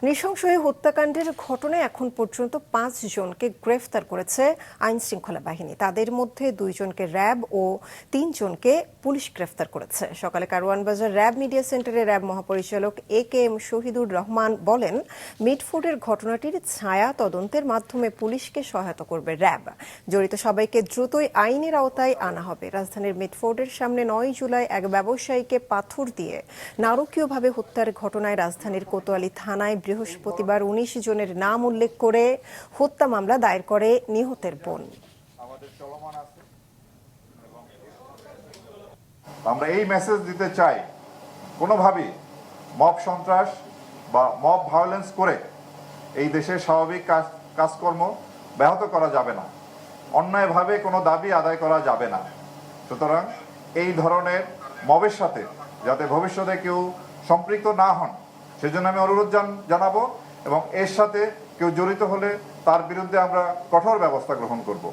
নৃশংস এই হত্যাকাণ্ডের ঘটনায় এখন পর্যন্ত 5 জনকে গ্রেফতার করেছে আইন শৃঙ্খলা বাহিনী। তাদের মধ্যে 2 জনকে র্যাব ও 3 জনকে পুলিশ গ্রেফতার করেছে। সকালে কারওয়ান বাজার র্যাব মিডিয়া সেন্টারে র্যাব মহাপরিচালক এ.কে.এম. শহীদুর রহমান বলেন, মিটফোর্ডের ঘটনাটির ছায়া তদন্তের মাধ্যমে পুলিশকে সহায়তা করবে র্যাব। জড়িত সবাইকে দ্রুতই আইনের আওতায় আনা হবে। রাজধানীর মিটফোর্ডের সামনে 9 জুলাই এক ব্যবসায়ীকে পাথর দিয়ে নারকীয়ভাবে হত্যার ঘটনায় রাজধানীর কোতোয়ালি থানায় বৃহস্পতিবার 19 জনের নাম উল্লেখ করে হত্যা মামলা দায়ের করে নিহতের বোন। আমরা এই মেসেজ দিতে চাই, কোনোভাবেই মব সন্ত্রাস বা মব ভায়োলেন্স করে এই দেশের স্বাভাবিক কাজকর্ম ব্যাহত করা যাবে না, অন্যায়ভাবে কোনো দাবি আদায় করা যাবে না। সুতরাং এই ধরনের মবের সাথে যাতে ভবিষ্যতে কেউ সম্পৃক্ত না হন সেজন্য আমি অনুরোধ জানাবো এবং এর সাথে কেউ জড়িত হলে তার বিরুদ্ধে আমরা কঠোর ব্যবস্থা গ্রহণ করব।